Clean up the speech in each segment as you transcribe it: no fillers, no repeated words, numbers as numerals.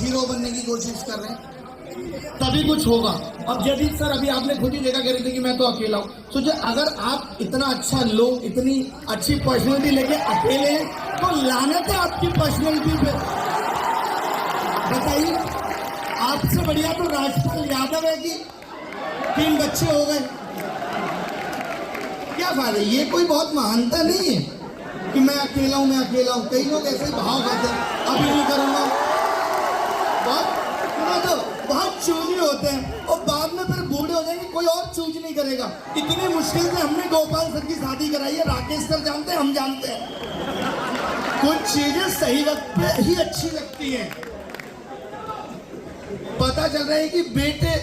Hero बनने की कोशिश कर रहे हैं, तभी कुछ होगा। अब जदीद सर अभी आपने खुद ही देखा कह रहे थे कि मैं तो अकेला हूं। सोचिए अगर आप इतना अच्छा लोग, इतनी अच्छी पर्सनैलिटी लेके अकेले हैं, तो लानत है आपकी पर्सनैलिटी पे। बताइए, आपसे बढ़िया तो राजपाल यादव है कि 3 बच्चे हो गए, क्या फायदा। ये कोई बहुत महानता नहीं है कि मैं अकेला हूं, मैं अकेला हूं। कई लोग ऐसे भाव खाते हैं, अभी नहीं करूंगा, बहुत चूजी होते हैं और बाद में फिर बूढ़े हो जाएंगे, कोई और चूज नहीं करेगा। इतनी मुश्किल से हमने गोपाल सर की शादी कराई है, राकेश सर जानते हैं, हम जानते हैं। कुछ चीजें सही वक्त पे ही अच्छी लगती हैं। पता चल रहा है कि बेटे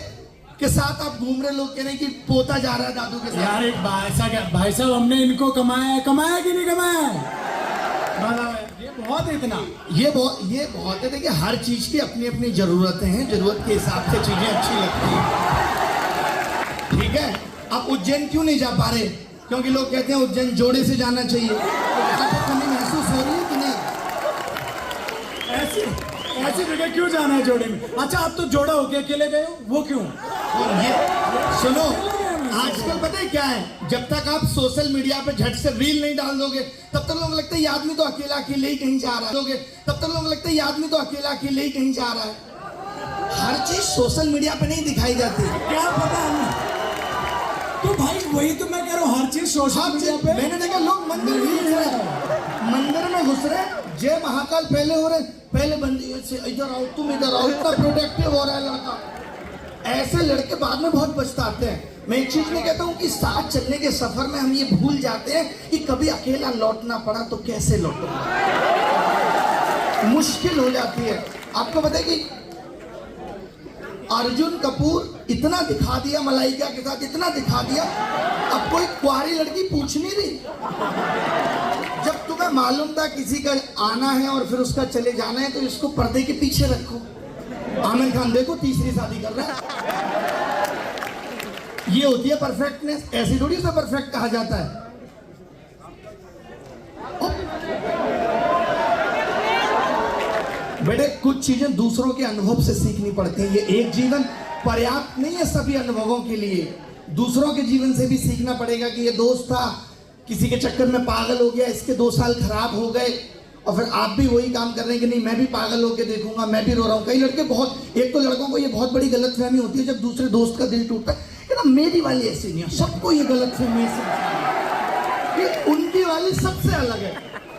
के साथ आप घूम रहे, लोग कह रहे हैं कि पोता जा रहा है दादू के साथ। यार एक भाई साहब हमने इनको कमाया कि नहीं कमाया? ये बहुत है, इतना ये बहुत है। देखिए हर चीज की अपनी अपनी जरूरतें हैं, जरूरत के हिसाब से चीजें अच्छी लगती हैं, ठीक है। आप उज्जैन क्यों नहीं जा पा रहे? क्योंकि लोग कहते हैं उज्जैन जोड़े से जाना चाहिए। तो कमी महसूस हो रही है कि नहीं? ऐसी जगह क्यों जाना है जोड़े में? अच्छा आप तो जोड़ा होके अकेले गए हो, वो क्यों? ये सुनो, आजकल पता है क्या है, जब तक आप सोशल मीडिया पे झट से रील नहीं डाल दोगे, तब तक लोग लगता है ये आदमी तो अकेला अकेले ही कहीं जा रहा है। तब तक लोग लगता है ये आदमी तो अकेला अकेले ही कहीं जा रहा है। हर चीज सोशल मीडिया पे नहीं दिखाई जाती, क्या पता हमें। तो भाई वही तो मैं कह रहा हूँ, हर चीज सोशल मीडिया पे। मैंने देखा लोग मंदिर में घुस रहे, मंदिर में घुस रहे, जय महाकाल पहले हो रहे, पहले बंदी से इधर आओ, तुम इधर आओ, इतना प्रोटेक्टिव हो रहा है लड़का। ऐसे लड़के बाद में बहुत पछताते हैं। मैं एक चीज नहीं कहता हूँ कि साथ चलने के सफर में हम ये भूल जाते हैं कि कभी अकेला लौटना पड़ा तो कैसे लौटूंगा, मुश्किल हो जाती है। आपको पता है कि अर्जुन कपूर इतना दिखा दिया मलाइका के साथ, इतना दिखा दिया, अब कोई कुंवारी लड़की पूछ नहीं रही। जब तुम्हें मालूम था किसी का आना है और फिर उसका चले जाना है, तो इसको पर्दे के पीछे रखो। आमिर खान देखो तीसरी शादी कर रहा है। ये होती है परफेक्टनेस। ऐसी थोड़ी उसे परफेक्ट कहा जाता है। बेटे कुछ चीजें दूसरों के अनुभव से सीखनी पड़ती है। ये एक जीवन पर्याप्त नहीं है सभी अनुभवों के लिए, दूसरों के जीवन से भी सीखना पड़ेगा कि ये दोस्त था, किसी के चक्कर में पागल हो गया, इसके 2 साल खराब हो गए, और फिर आप भी वही काम कर रहे हैं कि नहीं मैं भी पागल होकर देखूंगा, मैं भी रो रहा हूँ। कई लड़के बहुत, एक तो लड़कों को ये बहुत बड़ी गलतफहमी होती है जब दूसरे दोस्त का दिल टूटता है कि ना मेरी वाली ऐसी नहीं है, सबको ये गलतफहमी है, उनकी वाली सबसे अलग है।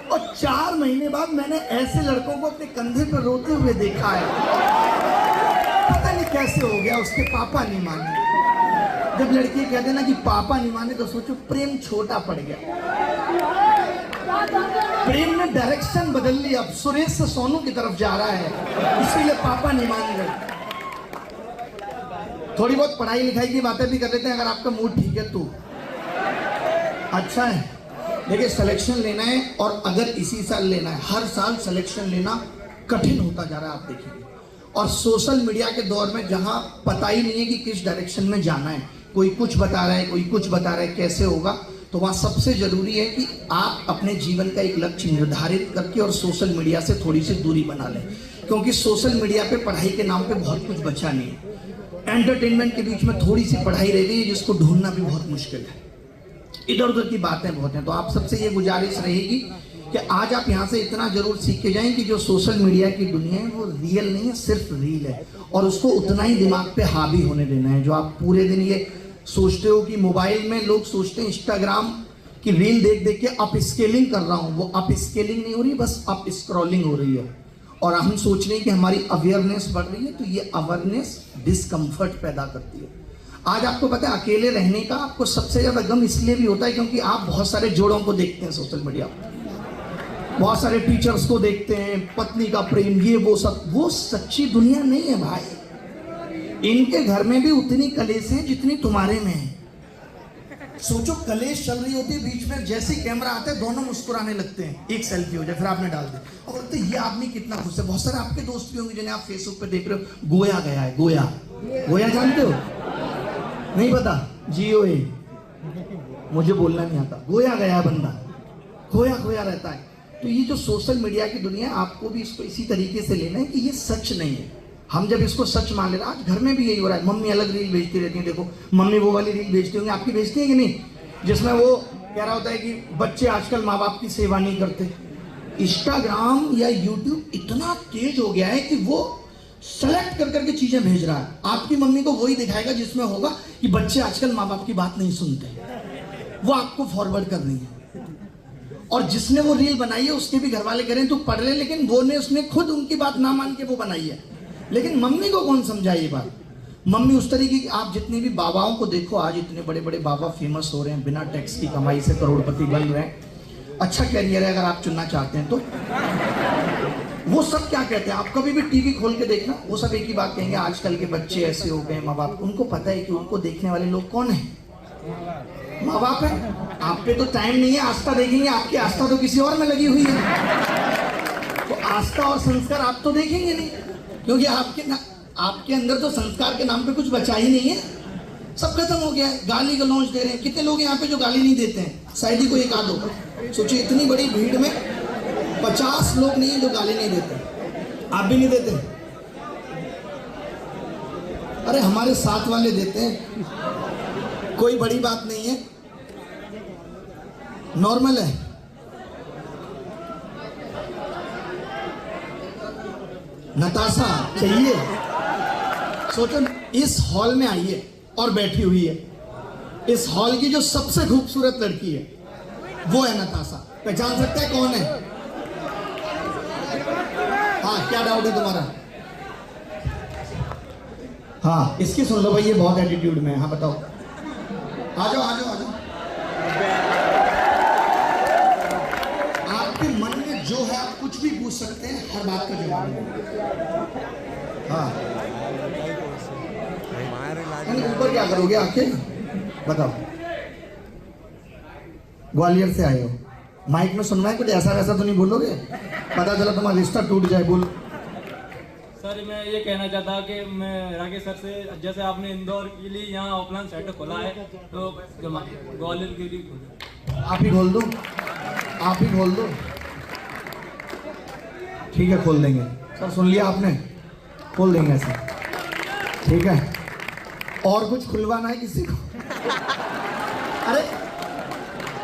और 4 महीने बाद मैंने ऐसे लड़कों को अपने कंधे पर रोते हुए देखा है। पता नहीं कैसे हो गया, उसके पापा नहीं माने। जब लड़की कहते ना कि पापा नहीं माने, तो सोचो प्रेम छोटा पड़ गया। प्रेम ने डायरेक्शन बदल ली, अब सुरेश से सोनू की तरफ जा रहा है, इसीलिए पापा नहीं मान रहे। थोड़ी बहुत पढ़ाई लिखाई की बातें भी कर लेते हैं, अगर आपका मूड ठीक है तो अच्छा है। देखिए सिलेक्शन लेना है, और अगर इसी साल लेना है, हर साल सिलेक्शन लेना कठिन होता जा रहा है, आप देखिए। और सोशल मीडिया के दौर में जहां पता ही नहीं है कि किस डायरेक्शन में जाना है, कोई कुछ बता रहा है, कोई कुछ बता रहा है, कैसे होगा, तो वहाँ सबसे जरूरी है कि आप अपने जीवन का एक लक्ष्य निर्धारित करके और सोशल मीडिया से थोड़ी सी दूरी बना लें। क्योंकि सोशल मीडिया पे पढ़ाई के नाम पे बहुत कुछ बचा नहीं है। एंटरटेनमेंट के बीच में थोड़ी सी पढ़ाई रह गई है, जिसको ढूंढना भी बहुत मुश्किल है। इधर उधर की बातें बहुत हैं। तो आप सबसे ये गुजारिश रहेगी कि आज आप यहाँ से इतना जरूर सीख के जाएं कि जो सोशल मीडिया की दुनिया है वो रियल नहीं है, सिर्फ रील है, और उसको उतना ही दिमाग पे हावी होने देना है। जो आप पूरे दिन ये सोचते हो कि मोबाइल में, लोग सोचते हैं इंस्टाग्राम की रील देख देख के अप स्केलिंग कर रहा हूँ, वो अप स्केलिंग नहीं हो रही, बस अप स्क्रॉलिंग हो रही है। और हम सोच रहे हैं कि हमारी अवेयरनेस बढ़ रही है, तो ये अवेयरनेस डिस्कम्फर्ट पैदा करती है। आज आपको पता है अकेले रहने का आपको सबसे ज्यादा गम इसलिए भी होता है क्योंकि आप बहुत सारे जोड़ों को देखते हैं सोशल मीडिया पर, बहुत सारे टीचर्स को देखते हैं, पत्नी का प्रेम, ये वो सब। वो सच्ची दुनिया नहीं है भाई। इनके घर में भी उतनी कलेश है जितनी तुम्हारे में है। सोचो कलेश चल रही होती है, बीच में जैसे कैमरा आता है दोनों मुस्कुराने लगते हैं, एक सेल्फी हो जाए, फिर आपने डाल दी और बोलते ये आदमी कितना खुश है। बहुत सारे आपके दोस्त भी होंगे जिन्हें आप फेसबुक पे देख रहे हो, गोया गया है, गोया गोया जानते हो? नहीं पता? GOA, मुझे बोलना नहीं आता। गोया गया बंदा, खोया खोया रहता है। तो ये जो सोशल मीडिया की दुनिया है, आपको भी इसको इसी तरीके से लेना है कि ये सच नहीं है। हम जब इसको सच मान ले रहे हैं, आज घर में भी यही हो रहा है, मम्मी अलग रील भेजती रहती है, देखो मम्मी वो वाली रील भेजती होंगी, आपकी भेजती है कि नहीं, जिसमें वो कह रहा होता है कि बच्चे आजकल माँ बाप की सेवा नहीं करते। इंस्टाग्राम या यूट्यूब इतना तेज हो गया है कि वो सेलेक्ट कर करके चीजें भेज रहा है। आपकी मम्मी को वही दिखाएगा जिसमें होगा कि बच्चे आजकल माँ बाप की बात नहीं सुनते, वो आपको फॉरवर्ड करनी है। और जिसने वो रील बनाई है उसके भी घर वाले कह रहे हैं तू पढ़ ले, लेकिन वो ने उसने खुद उनकी बात ना मान के वो बनाई है। लेकिन मम्मी को कौन समझाए ये बात? मम्मी उस तरीके की, आप जितने भी बाबाओं को देखो, आज इतने बड़े बड़े बाबा फेमस हो रहे हैं, बिना टैक्स की कमाई से करोड़पति बन रहे हैं, अच्छा कैरियर है अगर आप चुनना चाहते हैं तो। वो सब क्या कहते हैं, आप कभी भी टीवी खोल के देखना, वो सब एक ही बात कहेंगे, आजकल के बच्चे ऐसे हो गए, माँ बाप, उनको पता है कि उनको देखने वाले लोग कौन है, माँ बाप है। आप पे तो टाइम नहीं है, आस्था देखेंगे, आपकी आस्था तो किसी और में लगी हुई है, तो आस्था और संस्कार आप तो देखेंगे नहीं, क्योंकि आपके अंदर तो संस्कार के नाम पे कुछ बचा ही नहीं है, सब खत्म हो गया है। गाली गलौज दे रहे हैं, कितने लोग यहाँ पे जो गाली नहीं देते हैं, शायद ही कोई एक आध होगा। सोचिए इतनी बड़ी भीड़ में 50 लोग नहीं है जो गाली नहीं देते। आप भी नहीं देते? अरे हमारे साथ वाले देते हैं, कोई बड़ी बात नहीं है, नॉर्मल है। नताशा चाहिए? सोचो, इस हॉल में आई है और बैठी हुई है, इस हॉल की जो सबसे खूबसूरत लड़की है वो है नताशा। पहचान सकते हैं कौन है? हाँ, क्या डाउट है तुम्हारा? हाँ, इसकी सुन लो भाई, ये बहुत एटीट्यूड में है। हाँ बताओ, आ जाओ आ जाओ आ जाओ। आपके मन में जो है आप कुछ भी पूछ सकते हैं, हर बात का जवाब है। हाँ, ऊपर क्या करोगे आके बताओ? ग्वालियर से आए हो, माइक में सुनना है, कुछ ऐसा वैसा तो नहीं बोलोगे, पता चला तुम्हारा रिश्ता टूट जाए। बोलो। सर मैं ये कहना चाहता कि मैं राकेश सर से, जैसे आपने इंदौर के लिए यहाँ ऑफलाइन सेंटर खोला है, तो ग्वालियर के लिए खोला। आप ही खोल दो, आप ही खोल दो। ठीक है, खोल देंगे सर, सुन लिया आपने, खोल देंगे ऐसे, ठीक है। और कुछ खुलवाना है किसी को? अरे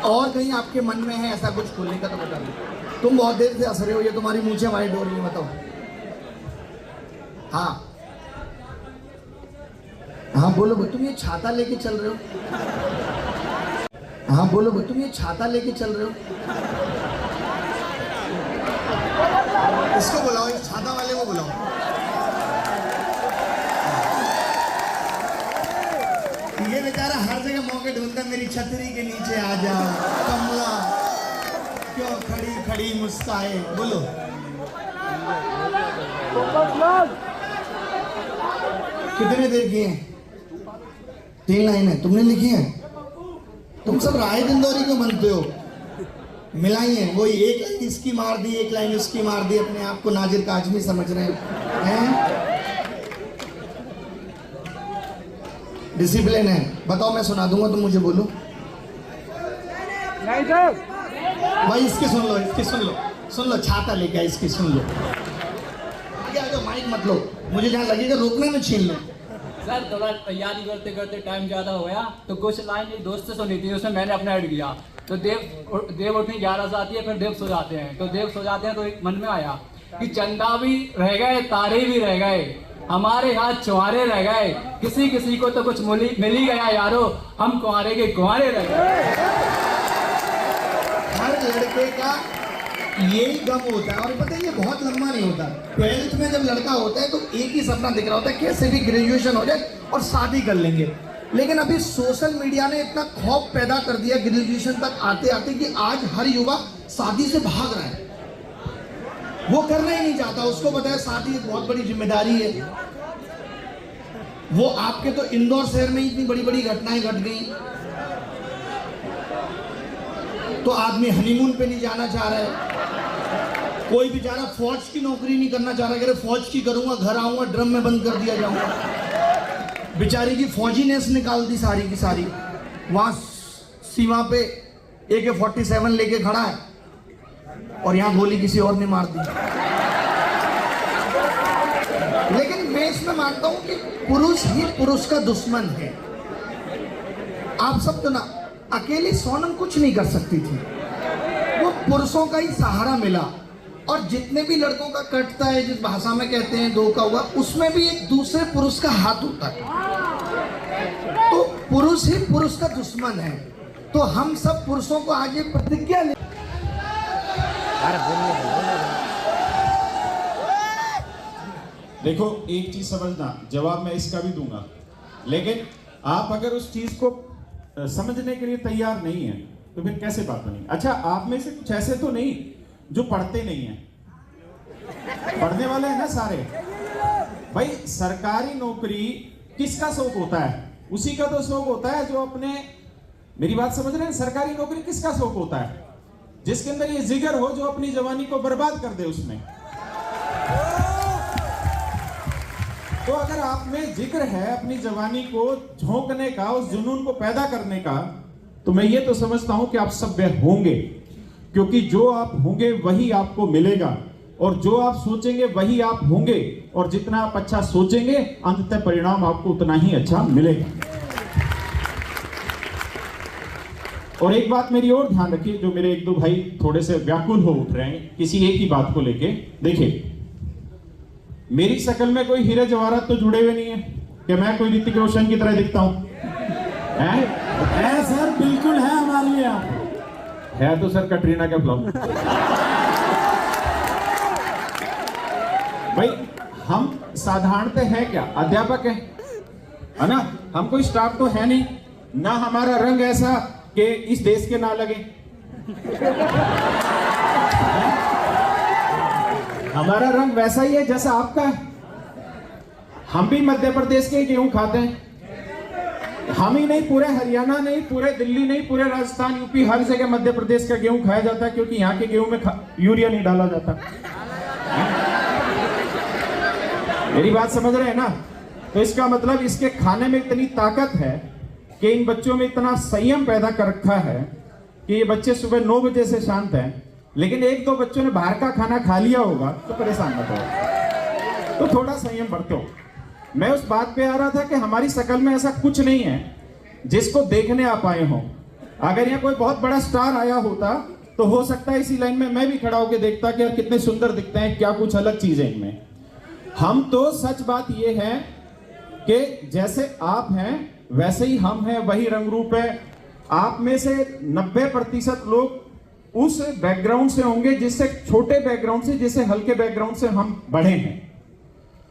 और कहीं आपके मन में है ऐसा कुछ खोलने का तो बता दो। तुम बहुत देर से हंस रहे हो, ये तुम्हारी मूंछें वाइड हो रही है, बताओ। हाँ हाँ बोलो, तुम ये छाता लेके चल रहे हो? हाँ बोलो, तुम ये छाता लेके चल रहे हो? इसको बुलाओ, इस छाता वाले को बुलाओ। ये बेचारा हर जगह मौके ढूंढता, मेरी छतरी के नीचे आ जा कमला, क्यों खड़ी खड़ी मुस्काए। बोलो। कितने देर की हैं? 3 लाइन है, तुमने लिखी है? तुम सब राय इंदौरी को मनते हो, मिलाई है वही, एक लाइन इसकी मार दी, एक लाइन उसकी मार दी, अपने आप को नाजिर काजमी समझ रहे हैं। डिसिप्लिन है, बताओ, मैं सुना दूंगा, तुम मुझे बोलो। नहीं सर भाई, इसकी सुन लो, इसकी सुन लो, सुन लो, छाता लेके आई, इसकी सुन लो। आगे आ जाओ, माइक मत लो, मुझे जहाँ लगेगा रोकना मैं छीन लो। सर थोड़ा तैयारी करते करते टाइम ज़्यादा हो गया, तो कुछ लाइन एक दोस्त से सुनी थी, उसमें मैंने अपना ऐड किया। तो देव उठनी 11 से आती है, फिर देव सो जाते हैं, तो देव सो जाते हैं, तो एक मन में आया कि चंदा भी रह गए, तारे भी रह गए, हमारे हाथ चुहारे रह गए, किसी किसी को तो कुछ मिल ही गया यारो, हम कुंवारे के कुंवारे रह गए। हर लड़के का यही गम होता है, और पता है ये बहुत लंबा नहीं होता। 12th में जब लड़का होता है तो एक ही सपना दिख रहा होता है, कैसे भी ग्रेजुएशन हो जाए और शादी कर लेंगे। लेकिन अभी सोशल मीडिया ने इतना खौफ पैदा कर दिया ग्रेजुएशन तक आते आते कि आज हर युवा शादी से भाग रहा है, वो करना ही नहीं चाहता, उसको पता है शादी एक बहुत बड़ी जिम्मेदारी है। वो आपके तो इंदौर शहर में इतनी बड़ी बड़ी घटनाएं घट गई, तो आदमी हनीमून पे नहीं जाना चाह रहा है, कोई बेचारा फौज की नौकरी नहीं करना चाह रहा, अगर फौज की करूंगा घर आऊंगा ड्रम में बंद कर दिया जाऊंगा। बेचारी की फौजीनेस निकाल दी सारी की सारी, वहां सीमा पे AK-47 लेके खड़ा है, और यहाँ गोली किसी और ने मार दी। लेकिन मैं इसमें मानता हूं कि पुरुष ही पुरुष का दुश्मन है। आप सब तो ना, अकेली सोनम कुछ नहीं कर सकती थी, वो पुरुषों का ही सहारा मिला। और जितने भी लड़कों का कटता है, जिस भाषा में कहते हैं दो का हुआ, उसमें भी एक दूसरे पुरुष का हाथ होता है। तो पुरुष ही पुरुष का दुश्मन है। तो हम सब पुरुषों को आज ये प्रतिज्ञा ले, देखो एक चीज समझना, जवाब मैं इसका भी दूंगा, लेकिन आप अगर उस चीज को समझने के लिए तैयार नहीं है तो फिर कैसे बात बनेगी। अच्छा, आप में से कुछ ऐसे तो नहीं जो पढ़ते नहीं हैं, पढ़ने वाले हैं ना सारे। भाई सरकारी नौकरी किसका शौक होता है? उसी का तो शौक होता है जो अपने, मेरी बात समझ रहे हैं, सरकारी नौकरी किसका शौक होता है? जिसके अंदर ये जिगर हो, जो अपनी जवानी को बर्बाद कर दे उसमें। तो अगर आप में जिक्र है अपनी जवानी को झोंकने का, उस जुनून को पैदा करने का, तो मैं ये तो समझता हूं कि आप सभ्य होंगे, क्योंकि जो आप होंगे वही आपको मिलेगा, और जो आप सोचेंगे वही आप होंगे, और जितना आप अच्छा सोचेंगे अंततः परिणाम आपको उतना ही अच्छा मिलेगा। और एक बात मेरी और ध्यान रखिए, जो मेरे एक दो भाई थोड़े से व्याकुल हो उठ रहे हैं किसी एक ही बात को लेके। देखिए, मेरी शक्ल में कोई हीरे जवाहरात तो जुड़े हुए नहीं है कि मैं कोई ऋतिक रोशन की तरह दिखता हूं, है सर, बिल्कुल है हमारे लिए। आप है तो सर कटरीना का फ्लॉप। भाई हम साधारणतः है क्या, अध्यापक है ना, हम कोई स्टाफ तो है नहीं ना, हमारा रंग ऐसा कि इस देश के ना लगे। हमारा रंग वैसा ही है जैसा आपका है। हम भी मध्य प्रदेश के गेहूं खाते हैं, हम ही नहीं, पूरे हरियाणा नहीं, पूरे दिल्ली नहीं, पूरे राजस्थान, यूपी, हर जगह मध्य प्रदेश का गेहूं खाया जाता है, क्योंकि यहाँ के गेहूं में यूरिया नहीं डाला जाता। मेरी बात समझ रहे हैं ना? तो इसका मतलब इसके खाने में इतनी ताकत है कि इन बच्चों में इतना संयम पैदा कर रखा है कि ये बच्चे सुबह 9 बजे से शांत हैं। लेकिन एक दो बच्चों ने बाहर का खाना खा लिया होगा तो परेशान मत हो, तो थोड़ा संयम बरतो। मैं उस बात पे आ रहा था कि हमारी शक्ल में ऐसा कुछ नहीं है जिसको देखने आप आए हो। अगर यहाँ कोई बहुत बड़ा स्टार आया होता तो हो सकता है इसी लाइन में मैं भी खड़ा होकर देखता कि यार कितने सुंदर दिखते हैं, क्या कुछ अलग चीज है इनमें। हम तो सच बात ये है कि जैसे आप हैं वैसे ही हम हैं, वही रंग रूप है। आप में से 90% लोग उस बैकग्राउंड से होंगे जिससे छोटे बैकग्राउंड से, जिससे हल्के बैकग्राउंड से हम बढ़े हैं,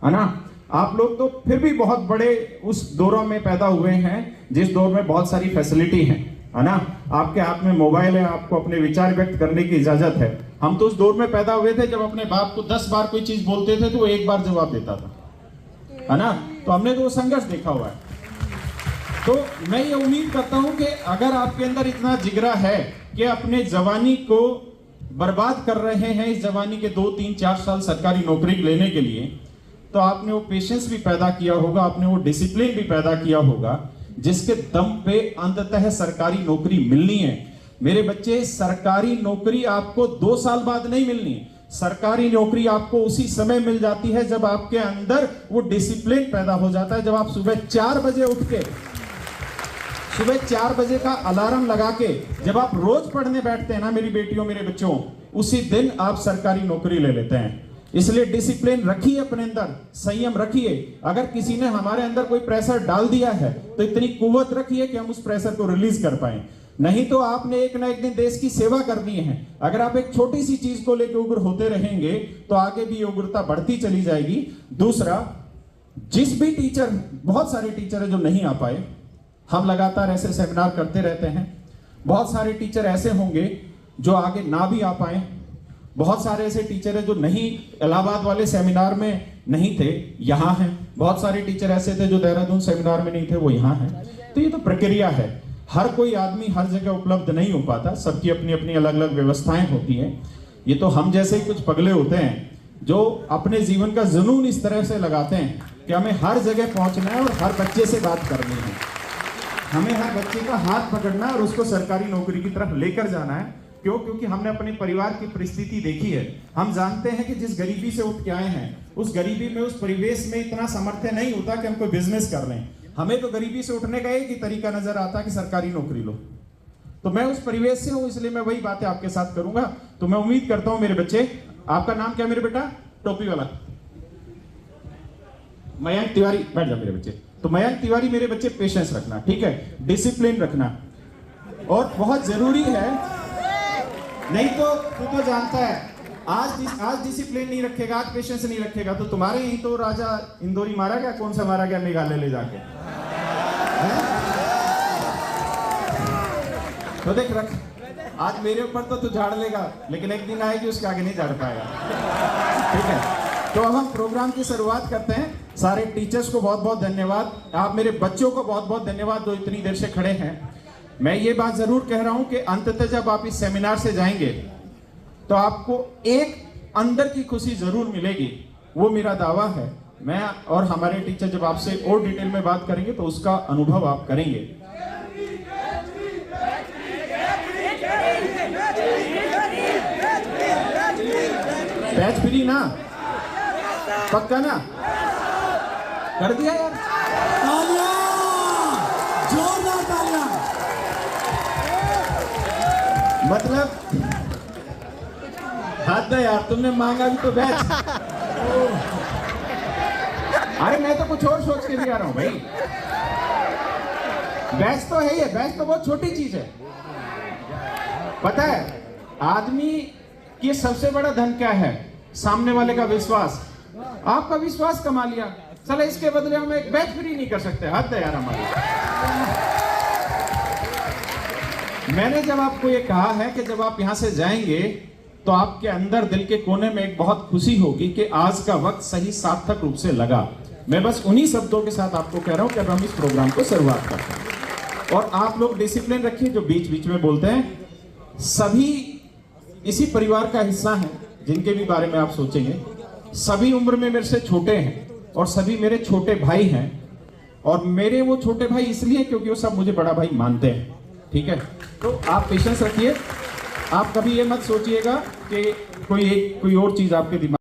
है ना। आप लोग तो फिर भी बहुत बड़े उस दौर में पैदा हुए हैं जिस दौर में बहुत सारी फैसिलिटी है ना। आपके हाथ में मोबाइल है, आपको अपने विचार व्यक्त करने की इजाजत है। हम तो उस दौर में पैदा हुए थे जब अपने बाप को 10 बार कोई चीज बोलते थे तो वो एक बार जवाब देता था, है ना। तो हमने तो वो संघर्ष देखा हुआ है। तो मैं ये उम्मीद करता हूं कि अगर आपके अंदर इतना जिगरा है कि अपने जवानी को बर्बाद कर रहे हैं, इस जवानी के 2, 3, 4 साल सरकारी नौकरी लेने के लिए, तो आपने वो पेशेंस भी पैदा किया होगा, आपने वो डिसिप्लिन भी पैदा किया होगा जिसके दम पे अंततः सरकारी नौकरी मिलनी है। मेरे बच्चे, सरकारी नौकरी आपको 2 साल बाद नहीं मिलनी, सरकारी नौकरी आपको उसी समय मिल जाती है जब आपके अंदर वो डिसिप्लिन पैदा हो जाता है। जब आप सुबह 4 बजे उठ के, सुबह 4 बजे का अलार्म लगा के जब आप रोज पढ़ने बैठते हैं ना मेरी बेटियों, मेरे बच्चों, उसी दिन आप सरकारी नौकरी ले लेते हैं। इसलिए डिसिप्लिन रखिए अपने अंदर, संयम रखिए। अगर किसी ने हमारे अंदर कोई प्रेशर डाल दिया है तो इतनी कुव्वत रखिए कि हम उस प्रेशर को रिलीज कर पाए। नहीं तो आपने एक ना एक दिन देश की सेवा करनी है। अगर आप एक छोटी सी चीज को लेकर उग्र होते रहेंगे तो आगे भी उग्रता बढ़ती चली जाएगी। दूसरा, जिस भी टीचर, बहुत सारे टीचर है जो नहीं आ पाए, हम लगातार ऐसे सेमिनार करते रहते हैं। बहुत सारे टीचर ऐसे होंगे जो आगे ना भी आ पाए। बहुत सारे ऐसे टीचर है जो नहीं, इलाहाबाद वाले सेमिनार में नहीं थे, यहाँ हैं। बहुत सारे टीचर ऐसे थे जो देहरादून सेमिनार में नहीं थे, वो यहाँ हैं। तो ये तो प्रक्रिया है, हर कोई आदमी हर जगह उपलब्ध नहीं हो पाता, सबकी अपनी अपनी अलग अलग व्यवस्थाएं होती हैं। ये तो हम जैसे ही कुछ पगले होते हैं जो अपने जीवन का जुनून इस तरह से लगाते हैं कि हमें हर जगह पहुंचना है और हर बच्चे से बात करनी है, हमें हर बच्चे का हाथ पकड़ना है और उसको सरकारी नौकरी की तरफ लेकर जाना है। क्यों? क्योंकि हमने अपने परिवार की परिस्थिति देखी है। हम जानते हैं कि जिस गरीबी से उठ के आए हैं, उस गरीबी में, उस परिवेश में इतना सामर्थ्य नहीं होता कि हम कोई बिजनेस कर लें। हमें तो गरीबी से उठने का एक ही तरीका नजर आता है कि सरकारी नौकरी लो। तो मैं उस परिवेश से हूं, इसलिए मैं वही बातें आपके साथ करूंगा। तो मैं उम्मीद करता हूं मेरे बच्चे, आपका नाम क्या मेरे बेटा? टोपी वाला मयंक तिवारी, बैठ जा मेरे बच्चे। तो मयंक तिवारी मेरे बच्चे, पेशेंस रखना, ठीक है, डिसिप्लिन रखना, और बहुत जरूरी है। नहीं तो तू तो जानता है, आज डिसिप्लिन नहीं रखेगा, आज पेशेंस नहीं रखेगा, तो तुम्हारे यहीं तो राजा इंदौरी मारा गया, कौन सा मारा गया मेघालय ले जाके, तो देख रख, आज मेरे ऊपर तो तू झाड़ लेगा, लेकिन एक दिन आएगी उसके आगे नहीं झाड़ पाएगा, ठीक है। तो अब हम प्रोग्राम की शुरुआत करते हैं। सारे टीचर्स को बहुत बहुत धन्यवाद, आप मेरे बच्चों को बहुत बहुत धन्यवाद जो इतनी देर से खड़े हैं। मैं ये बात जरूर कह रहा हूं कि अंततः जब आप इस सेमिनार से जाएंगे तो आपको एक अंदर की खुशी जरूर मिलेगी, वो मेरा दावा है। मैं और हमारे टीचर जब आपसे और डिटेल में बात करेंगे तो उसका अनुभव आप करेंगे। बैच फ्री ना, पक्का ना? कर दिया यार, तालियां, जोरदार तालियां। मतलब हाथ दे यार, तुमने मांगा भी तो बैच। अरे मैं तो कुछ और सोच के भी आ रहा हूं भाई। बैच तो है ही है, बैच तो बहुत छोटी चीज है। पता है आदमी की सबसे बड़ा धन क्या है? सामने वाले का विश्वास। आपका विश्वास कमा लिया, चलो इसके बदले हम एक बैच फ्री नहीं कर सकते? हद है यार हमारी। मैंने जब आपको ये कहा है कि जब आप यहां से जाएंगे तो आपके अंदर दिल के कोने में एक बहुत खुशी होगी कि आज का वक्त सही सार्थक रूप से लगा। मैं बस उन्हीं शब्दों के साथ आपको कह रहा हूं कि अब हम इस प्रोग्राम को शुरुआत करते हैं। और आप लोग डिसिप्लिन रखिए, जो बीच बीच में बोलते हैं, सभी इसी परिवार का हिस्सा हैं जिनके भी बारे में आप सोचेंगे। सभी उम्र में मेरे से छोटे हैं और सभी मेरे छोटे भाई हैं, और मेरे वो छोटे भाई इसलिए क्योंकि वो सब मुझे बड़ा भाई मानते हैं, ठीक है। तो आप पेशेंस रखिए, आप कभी ये मत सोचिएगा कि कोई और चीज आपके दिमाग